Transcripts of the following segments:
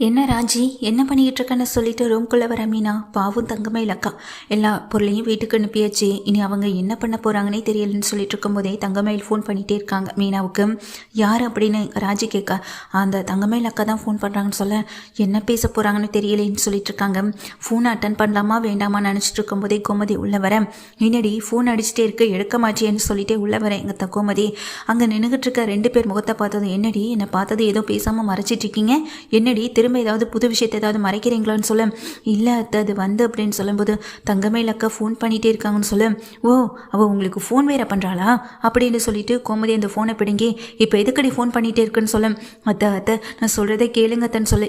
என்ன ராஜி, என்ன பண்ணிக்கிட்டு இருக்கன்னு சொல்லிட்டு ரூம்குள்ளே வர மீனா. பாவும் தங்கமே இல்லக்கா, எல்லா பொருளையும் வீட்டுக்கு அனுப்பியாச்சு. இனி அவங்க என்ன பண்ண போகிறாங்கன்னே தெரியலன்னு சொல்லிட்டு இருக்கும்போதே தங்கமயில் ஃபோன் பண்ணிகிட்டே இருக்காங்க மீனாவுக்கு. யார் அப்படின்னு ராஜி கேட்க, அந்த தங்கமயில் அக்கா தான் ஃபோன் பண்ணுறாங்கன்னு சொல்ல, என்ன பேச போகிறாங்கன்னு தெரியலேன்னு சொல்லிட்டு இருக்காங்க. ஃபோன் அட்டன் பண்ணலாமா வேண்டாமா நினச்சிட்டு இருக்கும்போதே கோமதி உள்ளே வர, என்னடி ஃபோன் அடிச்சுட்டே இருக்கு எடுக்க மாட்டியேன்னு சொல்லிட்டே உள்ளே வரேன். எங்கள் கோமதி அங்கே நின்றுகிட்டு இருக்க 2 பேர் முகத்தை பார்த்தது, என்னடி என்னை பார்த்தது ஏதோ பேசாமல் மறைச்சிட்டு இருக்கீங்க, என்னடி திரும்ப ஏதாவது புது விஷயத்தை ஏதாவது மறைக்கிறீங்களான்னு சொல்ல, இல்லை அது வந்து அப்படின்னு சொல்லும்போது தங்கமயில் அக்கா ஃபோன் பண்ணிகிட்டே இருக்காங்கன்னு சொல்ல, ஓ அவள் உங்களுக்கு ஃபோன் வேற பண்ணுறாளா அப்படின்னு சொல்லிட்டு கோமதி அந்த ஃபோனை பிடுங்கி, இப்போ எதுக்கடி ஃபோன் பண்ணிகிட்டே இருக்குன்னு சொல்ல, அத்தை நான் சொல்கிறத கேளுங்கத்தன்னு சொல்ல,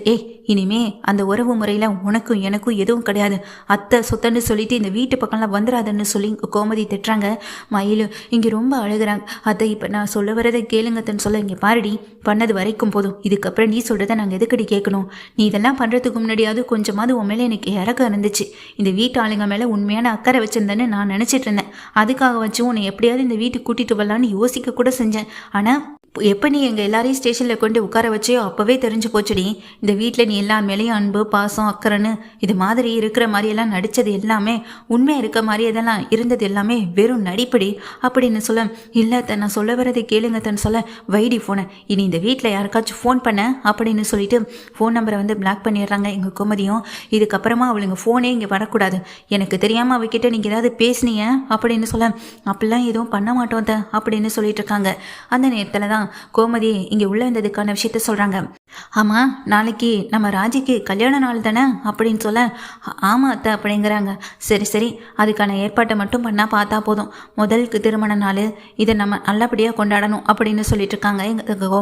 இனிமே அந்த உறவு முறையில் உனக்கும் எனக்கும் எதுவும் கிடையாது, அத்தை சொத்தன்னு சொல்லிட்டு இந்த வீட்டு பக்கம்லாம் வந்துடாதுன்னு சொல்லி கோமதி திட்டுறாங்க. மயில் இங்கே ரொம்ப அழுகிறாங்க. அத்தை இப்போ நான் சொல்ல வரதை கேளுங்கத்தன்னு சொல்ல, இங்கே பாருடி பண்ணது வரைக்கும் போதும், இதுக்கப்புறம் நீ சொல்கிறத நாங்கள் எதுக்கடி கேட்கணும், நீ இதெல்லாம் பண்ணுறதுக்கு முன்னாடியாவது கொஞ்சமாவது உன் மேலே எனக்கு இறக்கம் இருந்துச்சு, இந்த வீட்டு ஆளுங்க மேலே உண்மையான அக்கறை வச்சுருந்தேன்னு நான் நினச்சிட்டு இருந்தேன், அதுக்காக வச்சு உன்னை எப்படியாவது இந்த வீட்டுக்கு கூட்டிகிட்டு வரலான்னு யோசிக்க கூட செஞ்சேன். ஆனால் எப்போ நீ எங்கள் எல்லாரையும் ஸ்டேஷனில் கொண்டு உட்கார வச்சியோ அப்போவே தெரிஞ்சு போச்சுடி, இந்த வீட்டில் நீ எல்லார் மேலேயும் அன்பு பாசம் அக்கறைன்னு இது மாதிரி இருக்கிற மாதிரியெல்லாம் நடித்தது எல்லாமே உண்மையாக இருக்க மாதிரி இதெல்லாம் இருந்தது எல்லாமே வெறும் நடிப்படி அப்படின்னு சொல்ல, இல்லை நான் சொல்ல வரதை கேளுங்கத்தன்னு சொல்ல, வைடி ஃபோனை, இனி இந்த வீட்டில் யாருக்காச்சும் ஃபோன் பண்ண அப்படின்னு சொல்லிட்டு ஃபோன் நம்பரை வந்து பிளாக் பண்ணிடுறாங்க எங்கள் கோமதியும். இதுக்கப்புறமா அவளுங்க ஃபோனே இங்கே வரக்கூடாது, எனக்கு தெரியாமல் அவகிட்ட நீங்கள் ஏதாவது பேசுனீங்க அப்படின்னு சொல்ல, அப்படிலாம் எதுவும் பண்ண மாட்டோம் அப்படின்னு சொல்லிட்டு இருக்காங்க. அந்த நேரத்தில் தான் கோமதி இங்கே உள்ள வந்ததுக்கான விஷயத்த சொல்கிறாங்க. ஆமாம் நாளைக்கு நம்ம ராஜிக்கு கல்யாண நாள் தானே அப்படின்னு சொல்ல, ஆமாம் அத்தை அப்படிங்கிறாங்க. சரி அதுக்கான ஏற்பாட்டை மட்டும் பண்ணால் பார்த்தா போதும், முதலுக்கு திருமண நாள் இதை நம்ம நல்லபடியாக கொண்டாடணும் அப்படின்னு சொல்லிட்டு இருக்காங்க எங்கள்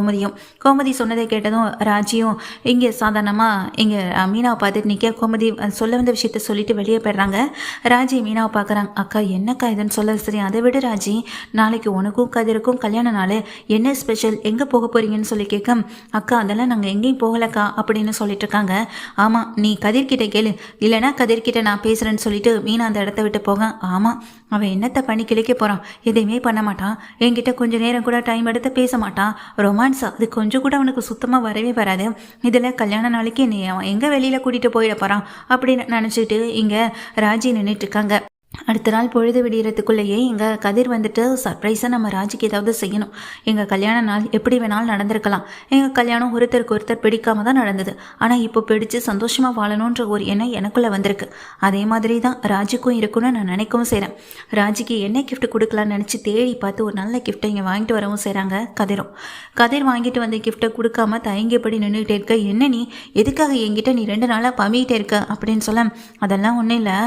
கோமதி சொன்னதை கேட்டதும் ராஜியும் இங்கே சாதாரணமாக இங்கே மீனாவை பார்த்துட்டு நிற்க, கோமதி சொல்ல வந்த விஷயத்த சொல்லிட்டு வெளியே போயிடுறாங்க. ராஜி மீனாவை பார்க்குறாங்க. அக்கா என்னக்கா இதுன்னு சொல்ல, சரி அதை விட ராஜி, நாளைக்கு உனக்கும் கதிருக்கும் கல்யாண நாள், என்ன ஸ்பெஷல், எங்கே போக போகிறீங்கன்னு சொல்லி கேட்க, அக்கா அதெல்லாம் நாங்கள் எங்கேயும் போகலக்கா அப்படின்னு சொல்லிட்டு இருக்காங்க. ஆமாம் நீ கதிர்கிட்ட கேளு, இல்லைனா கதிர்கிட்ட நான் பேசுகிறேன்னு சொல்லிட்டு மீனா அந்த இடத்த விட்டு போக, ஆமாம் அவன் என்னத்தை பண்ணி கிழிக்க போகிறான், எதையுமே பண்ண மாட்டான், என்கிட்ட கொஞ்சம் நேரம் கூட டைம் எடுத்து பேச மாட்டான், ரொமான்ஸா அது கொஞ்சம் கூட அவனுக்கு சுத்தமாக வரவே வராது, இதில் கல்யாண நாளைக்கு நீ அவன் எங்கே வெளியில் கூட்டிகிட்டு போயிட போகிறான் அப்படின்னு நினச்சிட்டு இங்கே ராஜி நின்றுட்டு இருக்காங்க. அடுத்த நாள் பொழுது விடியறதுக்குள்ளேயே எங்கள் கதிர் வந்துட்டு சர்ப்ரைஸாக நம்ம ராஜிக்கு ஏதாவது செய்யணும், எங்கள் கல்யாண நாள் எப்படி வேணாலும் நடந்திருக்கலாம், எங்கள் கல்யாணம் ஒருத்தருக்கு ஒருத்தர் பிடிக்காம தான் நடந்தது, ஆனால் இப்போ பிடிச்சு சந்தோஷமாக வாழணுன்ற ஒரு எண்ணம் எனக்குள்ளே வந்திருக்கு, அதே மாதிரி தான் ராஜிக்கும் இருக்குன்னு நான் நினைக்கவும் செய்கிறேன். ராஜிக்கு என்ன கிஃப்ட் கொடுக்கலான்னு நினச்சி தேடி பார்த்து ஒரு நல்ல கிஃப்ட்டை இங்கே வாங்கிட்டு வரவும் செய்கிறாங்க கதிர் வாங்கிட்டு வந்து கிஃப்ட்டை கொடுக்காம தயங்கியபடி நின்றுக்கிட்டே இருக்க, என்ன நீ எதுக்காக என்கிட்ட நீ 2 நாளாக பமிக்கிட்டே இருக்க அப்படின்னு சொல்ல, அதெல்லாம் ஒன்றும் இல்லை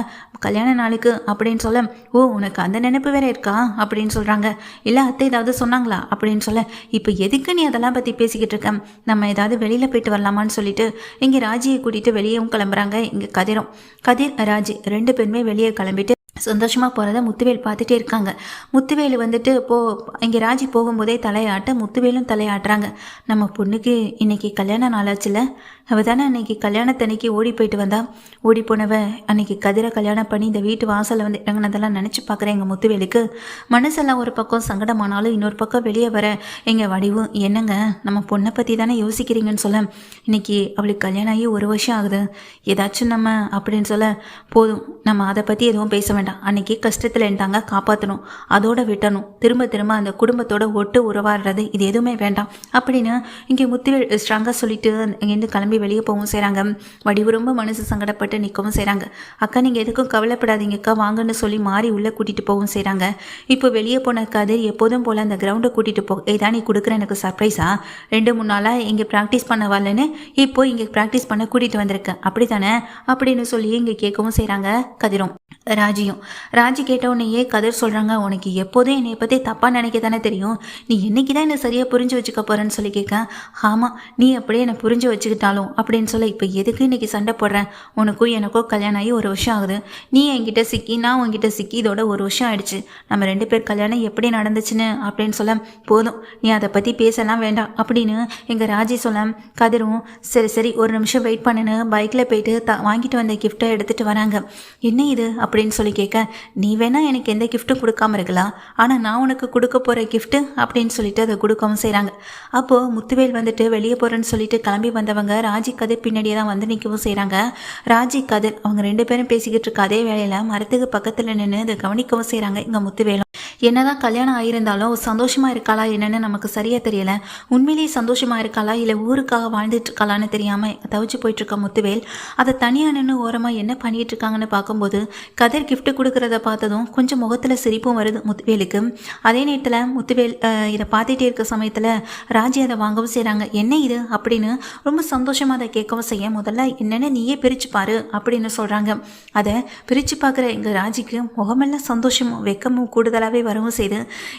கல்யாண நாளுக்கு அப்படின்னு சொல்ல, ஓ உனக்கு அந்த நினைப்பு வேற இருக்கா அப்படின்னு சொல்கிறாங்க. இல்லை அத்தை ஏதாவது சொன்னாங்களா அப்படின்னு சொல்ல, இப்போ எதுக்கு நீ அதெல்லாம் பற்றி பேசிக்கிட்டு இருக்க, நம்ம ஏதாவது வெளியில் போயிட்டு வரலாமான்னு சொல்லிட்டு இங்கே ராஜியை கூட்டிகிட்டு வெளியேவும் கிளம்புறாங்க. இங்கே கதிர் ராஜி 2 பேருமே வெளியே கிளம்பிட்டு சந்தோஷமாக போகிறத முத்துவேல் பார்த்துட்டே இருக்காங்க. முத்துவேல் வந்துட்டு இங்கே ராஜி போகும்போதே தலையாட்ட முத்துவேலும் தலையாட்டுறாங்க. நம்ம பொண்ணுக்கு இன்னைக்கு கல்யாண நாளாச்சுல, அவள் தானே அன்னைக்கு கல்யாணத்தன்னைக்கு ஓடி போயிட்டு வந்தா, ஓடி போனவ அன்னைக்கு கதிரை கல்யாணம் பண்ணி இந்த வீட்டு வாசலில் வந்து இறங்கினதெல்லாம் நினச்சி பார்க்குறேன். எங்கள் முத்துவேலுக்கு மனசெல்லாம் ஒரு பக்கம் சங்கடமானாலும் இன்னொரு பக்கம் வெளியே வர, எங்கள் வடிவும் என்னங்க நம்ம பொண்ணை பற்றி தானே யோசிக்கிறீங்கன்னு சொல்ல, இன்னைக்கு அவளுக்கு கல்யாணம் ஆகி 1 வருஷம் ஆகுது, ஏதாச்சும் நம்ம அப்படின்னு சொல்ல, போதும் நம்ம அதை பற்றி எதுவும் பேச வேண்டாம், அன்னைக்கு கஷ்டத்தில் இருந்தாங்க காப்பாற்றணும், அதோட விட்டணும், திரும்ப அந்த குடும்பத்தோட ஒட்டு உறவாடுறது இது எதுவுமே வேண்டாம் அப்படின்னு இங்கே முத்துவேல் ஸ்ட்ராங்காக சொல்லிட்டு இங்கேருந்து கிளம்பி வெளியே போகவும் செய்கிறாங்க. வடிவு ரொம்ப மனசு சங்கடப்பட்டு நிற்கவும் செய்கிறாங்க. அக்கா நீங்கள் எதுக்கும் கவலைப்படாதீங்கக்கா வாங்கன்னு சொல்லி மாறி உள்ளே கூட்டிகிட்டு போகவும் செய்கிறாங்க. இப்போ வெளியே போன கதிர் எப்போதும் போல் அந்த கிரவுண்டை கூட்டிகிட்டு ஏதா நீ கொடுக்குற எனக்கு சர்ப்ரைஸா, 2-3 நாளாக இங்கே ப்ராக்டிஸ் பண்ண வரலன்னு இப்போ இங்கே ப்ராக்டிஸ் பண்ண கூட்டிகிட்டு வந்திருக்கேன் அப்படி தானே அப்படின்னு சொல்லி இங்கே கேட்கவும் செய்கிறாங்க கதிரும் ராஜி கேட்ட உடனேயே கதிர் சொல்கிறாங்க, உனக்கு எப்போதும் என்னை பற்றி தப்பாக நினைக்க தானே தெரியும், நீ என்னைக்கு தான் என்னை சரியாக புரிஞ்சு வச்சுக்க போகிறேன்னு சொல்லி கேட்க, ஆமாம் நீ அப்படியே என்னை புரிஞ்சு வச்சுக்கிட்டாலும் அப்படின்னு சொல்ல, இப்போ எதுக்கு இன்றைக்கி சண்டை போடுறேன், உனக்கும் எனக்கும் கல்யாணம் ஆகி 1 வருஷம் ஆகுது, நீ என்கிட்ட சிக்கி நான் உங்ககிட்ட சிக்கி இதோட 1 வருஷம் ஆயிடுச்சு, நம்ம 2 பேர் கல்யாணம் எப்படி நடந்துச்சுன்னு அப்படின்னு சொல்ல, போதும் நீ அதை பற்றி பேசலாம் வேண்டாம் அப்படின்னு எங்கள் ராஜி சொல்ல, கதிரும் சரி 1 நிமிஷம் வெயிட் பண்ணுன்னு பைக்கில் போயிட்டு வாங்கிட்டு வந்த கிஃப்ட்டை எடுத்துகிட்டு வராங்க. என்ன இது அப்படின்னு சொல்லி கேட்க, நீ வேணா எனக்கு எந்த கிஃப்ட்டும் கொடுக்காம இருக்கலாம், ஆனால் நான் உனக்கு கொடுக்க போகிற கிஃப்ட்டு அப்படின்னு சொல்லிட்டு அதை கொடுக்கவும் செய்கிறாங்க. அப்போது முத்துவேல் வந்துட்டு வெளியே போகிறேன்னு சொல்லிட்டு கிளம்பி வந்தவங்க ராஜி கதிர் பின்னாடியே தான் வந்து நிற்கவும் செய்கிறாங்க. ராஜி கதிர் அவங்க 2 பேரும் பேசிக்கிட்டு இருக்க அதே வேளையில் மரத்துக்கு பக்கத்தில் நின்று அதை கவனிக்கவும் செய்கிறாங்க. இங்கே முத்துவேலும் என்னதான் கல்யாணம் ஆகியிருந்தாலும் சந்தோஷமாக இருக்காளா என்னன்னு நமக்கு சரியாக தெரியல. உண்மையிலேயே சந்தோஷமாக இருக்காளா இல்லை ஊருக்காக வாழ்ந்துட்டு இருக்காளான்னு தெரியாமல் தவிச்சு போயிட்டுருக்க முத்துவேல் அதை தனியாக நின்று ஓரமாக என்ன பண்ணிகிட்டு இருக்காங்கன்னு பார்க்கும்போது கதிர் கிஃப்ட் கொடுக்குறத பார்த்ததும் கொஞ்சம் முகத்தில் சிரிப்பும் வருது முத்துவேலுக்கு. அதே நேரத்தில் முத்துவேல் இதை பார்த்துட்டே இருக்க சமயத்தில் ராஜி அதை வாங்கவும் செய்கிறாங்க. என்ன இது அப்படின்னு ரொம்ப சந்தோஷமாக அதை கேட்கவும் செய்ய, முதல்ல என்னென்னு நீயே பிரித்து பாரு அப்படின்னு சொல்கிறாங்க. அதை பிரித்து பார்க்குற எங்கள் ராஜிக்கு முகமெல்லாம் சந்தோஷமும் வெக்கமும் கூடுதலாகவே வரவும் செய்து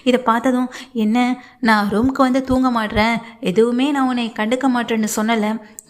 இதை பார்த்ததும், என்ன நான் ரூமுக்கு வந்து தூங்க மாட்டேறேன், எதுவுமே நான் உன்னை கண்டுக்க மாட்டேன்னு சொன்னல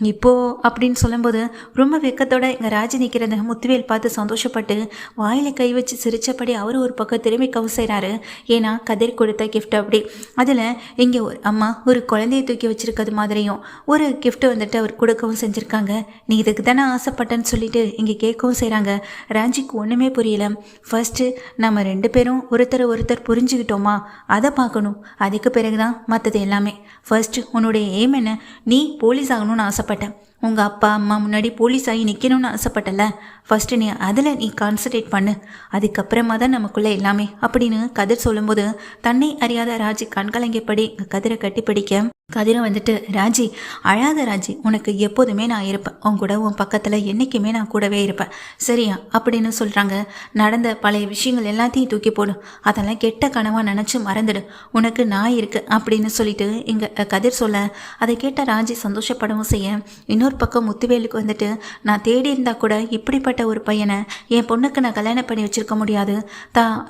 இப்போ அப்படின்னு சொல்லும்போது ரொம்ப வெக்கத்தோட எங்கள் ராஜி நிற்கிறத முத்துவேல் பார்த்து சந்தோஷப்பட்டு வாயில் கை வச்சு சிரித்தபடி அவர் ஒரு பக்கம் திரும்பி கவு செய்கிறாரு. ஏன்னா கதிர் கொடுத்த கிஃப்ட் அப்படி அதில் இங்கே ஒரு அம்மா ஒரு குழந்தையை தூக்கி வச்சுருக்கிறது மாதிரியும் ஒரு கிஃப்ட் வந்துட்டு அவர் கொடுக்கவும் செஞ்சுருக்காங்க. நீ இதுக்கு தானே ஆசைப்பட்டேன்னு சொல்லிட்டு இங்கே கேட்கவும் செய்கிறாங்க. ராஜிக்கு ஒன்றுமே புரியல. ஃபர்ஸ்ட்டு நம்ம 2 பேரும் ஒருத்தர் புரிஞ்சுக்கிட்டோமா அதை பார்க்கணும், அதுக்கு பிறகு தான் மற்றது எல்லாமே. ஃபர்ஸ்ட்டு உன்னுடைய எய்ம் என்ன? நீ போலீஸ் ஆகணும்னு ஆசைப்பட்டேன், உங்கள் அப்பா அம்மா முன்னாடி போலீஸ் ஆகி நிற்கணும்னு ஆசைப்பட்டல, ஃபஸ்ட்டு அதில் நீ கான்சன்ட்ரேட் பண்ணு, அதுக்கப்புறமா தான் நமக்குள்ளே எல்லாமே அப்படின்னு கதிர் சொல்லும்போது தன்னை அறியாத ராஜி கண்கலங்கியபடி கதிரை கட்டி பிடிக்க, கதிரை வந்துட்டு ராஜி அழாத ராஜி, உனக்கு எப்போதுமே நான் இருப்பேன், உன் கூட உன் பக்கத்தில் என்றைக்குமே நான் கூடவே இருப்பேன் சரியா அப்படின்னு சொல்கிறாங்க. நடந்த பழைய விஷயங்கள் எல்லாத்தையும் தூக்கி போடும், அதெல்லாம் கெட்ட கனவாக நினச்சி மறந்துடு, உனக்கு நான் இருக்கு அப்படின்னு சொல்லிட்டு இங்கே கதிர் சொல்ல அதை கேட்ட ராஜி சந்தோஷப்படவும் செய்ய, இன்னொரு பக்கம் முத்துவேலுக்கு வந்துட்டு நான் தேடி இருந்தால் கூட இப்படிப்பட்ட ஒரு பையனை என் பொண்ணுக்கு நான் கல்யாணம் பண்ணி வச்சிருக்க முடியாது,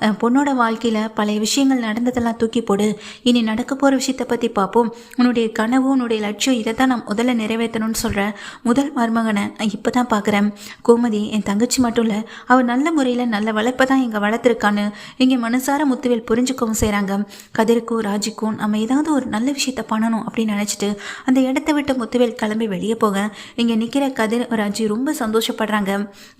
என் பொண்ணோட வாழ்க்கையில் பழைய விஷயங்கள் நடந்ததெல்லாம் தூக்கி போடு, இனி நடக்க போகிற விஷயத்தை பற்றி பார்ப்போம், உன்னுடைய கனவு உன்னுடைய லட்சியம் இதை தான் நான் முதல்ல நிறைவேற்றணும்னு சொல்கிற முதல் மருமகனை நான் இப்போ தான் பார்க்குறேன். கோமதி என் தங்கச்சி மட்டும் இல்லை, அவள் நல்ல முறையில் நல்ல வளர்ப்பை தான் இங்கே வளர்த்துருக்கான்னு இங்கே மனசார முத்துவேல் புரிஞ்சுக்கவும் செய்கிறாங்க. கதிருக்கும் ராஜிக்கும் நம்ம ஏதாவது ஒரு நல்ல விஷயத்த பண்ணணும் அப்படின்னு நினச்சிட்டு அந்த இடத்த விட்டு முத்துவேல் கிளம்பி வெளியே போக இங்கே நிற்கிற கதிர் ராஜி ரொம்ப சந்தோஷப்படுறாங்க.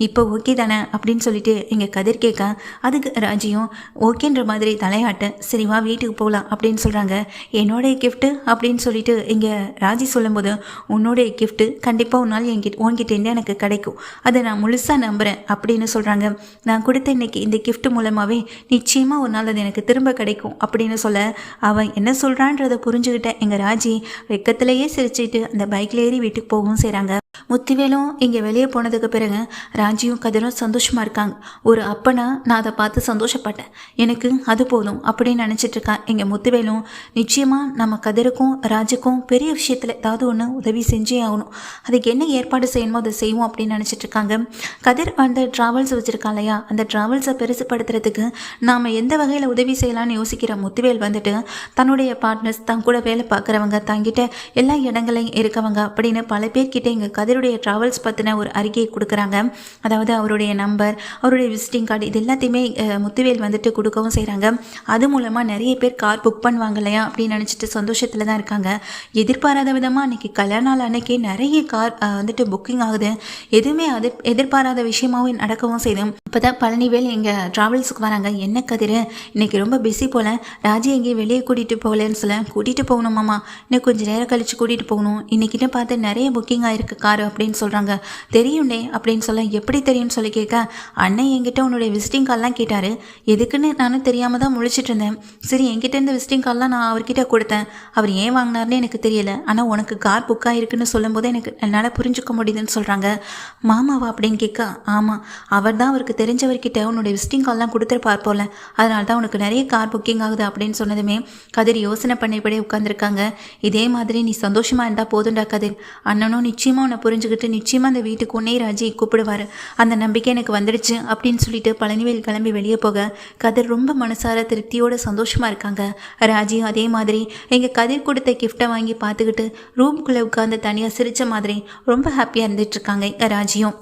இப்போ ஓகே தானே அப்படின்னு சொல்லிட்டு இங்கே கதிர் கேட்க அதுக்கு ராஜியும் ஓகேன்ற மாதிரி தலையாட்ட, சரி வா வீட்டுக்கு போகலாம் அப்படின்னு சொல்கிறாங்க. என்னோடைய கிஃப்ட்டு அப்படின்னு சொல்லிட்டு இங்கே ராஜி சொல்லும்போது, உன்னோடைய கிஃப்ட்டு கண்டிப்பாக ஒரு நாள் உன்கிட்டேருந்து எனக்கு கிடைக்கும், அதை நான் முழுசாக நம்புகிறேன் அப்படின்னு சொல்கிறாங்க. நான் கொடுத்த இன்னைக்கு இந்த கிஃப்ட் மூலமாகவே நிச்சயமாக ஒரு நாள் அது எனக்கு திரும்ப கிடைக்கும் அப்படின்னு சொல்ல, அவன் என்ன சொல்கிறான்றதை புரிஞ்சுக்கிட்ட எங்கள் ராஜி வெக்கத்திலேயே சிரிச்சுட்டு அந்த பைக்கில் ஏறி வீட்டுக்கு போகவும் செய்கிறாங்க. முத்துவேலும் இங்கே வெளியே போனதுக்கு பிறகு ராஜியும் கதிரும் சந்தோஷமாக இருக்காங்க. ஒரு அப்பனா நான் அதை பார்த்து சந்தோஷப்பட்டேன், எனக்கு அது போதும் அப்படின்னு நினச்சிட்டு இருக்கான். எங்கள் முத்துவேலும் நிச்சயமாக நம்ம கதிருக்கும் ராஜுக்கும் பெரிய விஷயத்தில் ஏதாவது ஒன்று உதவி செஞ்சே ஆகணும், அதுக்கு என்ன ஏற்பாடு செய்யணுமோ அதை செய்வோம் அப்படின்னு நினச்சிட்டு இருக்காங்க. கதிர் அந்த ட்ராவல்ஸ் வச்சுருக்கான் இல்லையா, அந்த ட்ராவல்ஸை பெருசுப்படுத்துறதுக்கு நாம் எந்த வகையில் உதவி செய்யலான்னு யோசிக்கிற முத்துவேல் வந்துட்டு தன்னுடைய பார்ட்னர்ஸ் தான் கூட வேலை பார்க்குறவங்க தங்கிட்ட எல்லா இடங்களையும் இருக்கவங்க அப்படின்னு பல பேர்கிட்ட இங்கே கதிருடைய ட்ராவல்ஸ் பற்றின ஒரு அறிக்கையை கொடுக்குறாங்க. அதாவது அவருடைய நம்பர், அவருடைய விசிட்டிங் கார்டு, இது எல்லாத்தையுமே முத்துவேல் வந்துட்டு கொடுக்கவும் செய்கிறாங்க. அது மூலமாக நிறைய பேர் கார் புக் பண்ணுவாங்க இல்லையா அப்படின்னு நினச்சிட்டு சந்தோஷத்தில் தான் இருக்காங்க. எதிர்பாராத விதமாக அன்றைக்கி கல்யாண நாள் அன்னைக்கு நிறைய கார் வந்துட்டு புக்கிங் ஆகுது. எதுவுமே எதிர்பாராத விஷயமாகவும் நடக்கவும் செய்யும். இப்போ தான் பழனிவேல் எங்கள் ட்ராவல்ஸுக்கு வராங்க. என்ன கதிர் இன்னைக்கு ரொம்ப பிஸி போல், ராஜி எங்கேயும் வெளியே கூட்டிகிட்டு போகலன்னு சொல்ல, கூட்டிகிட்டு போகணுமாம்மா, இன்னும் கொஞ்சம் நேரம் கழித்து கூட்டிகிட்டு போகணும், இன்றைக்கிட்ட பார்த்து நிறைய புக்கிங் ஆகிருக்கு கார் அப்படின்னு சொல்கிறாங்க. தெரியும்டே அப்படின்னு சொல்ல, எப்படி தெரியும்னு சொல்லி கேட்க, அண்ணன் என்கிட்ட உன்னுடைய விசிட்டிங் கார்டெலாம் கேட்டார், எதுக்குன்னு நானும் தெரியாமல் தான் முழிச்சிட்டு இருந்தேன். சரி என்கிட்ட இருந்த விசிட்டிங் கார்டெலாம் நான் அவர்கிட்ட கொடுத்தேன், அவர் ஏன் வாங்கினார்னு எனக்கு தெரியல, ஆனால் உனக்கு கார் புக் ஆகிருக்குன்னு சொல்லும்போது எனக்கு என்னால் புரிஞ்சுக்க முடியுதுன்னு சொல்கிறாங்க. மாமாவா அப்படின்னு கேட்க, ஆமாம் அவர் தான் அவருக்கு தெரிஞ்சவர்கிட்ட உன்னுடைய விசிட்டிங் கார்டெலாம் கொடுத்துருப்பார் போல, அதனால தான் உனக்கு நிறைய கார் புக்கிங் ஆகுது அப்படின்னு சொன்னதுமே கதிர் யோசனை பண்ணிப்படி உட்காந்துருக்காங்க. இதே மாதிரி நீ சந்தோஷமாக இருந்தால் போதுண்டா கதிர், அண்ணனும் நிச்சயமாக உன்னை புரிஞ்சுக்கிட்டு நிச்சயமாக அந்த வீட்டுக்கு உன்னே ராஜி கூப்பிடுவார், அந்த நம்பிக்கை எனக்கு வந்துடுச்சு அப்படின்னு சொல்லிட்டு பழனிவேல் கிளம்பி வெளியே போக கதிர் ரொம்ப மனசார திருப்தியோட சந்தோஷமாக இருக்காங்க. ராஜியும் அதே மாதிரி எங்கள் கதிர் கொடுத்த கிஃப்டை வாங்கி பார்த்துக்கிட்டு ரூம்குள்ளே உட்காந்து தனியாக சிரித்த மாதிரி ரொம்ப ஹாப்பியாக இருந்துட்டு இருக்காங்க ராஜியும்.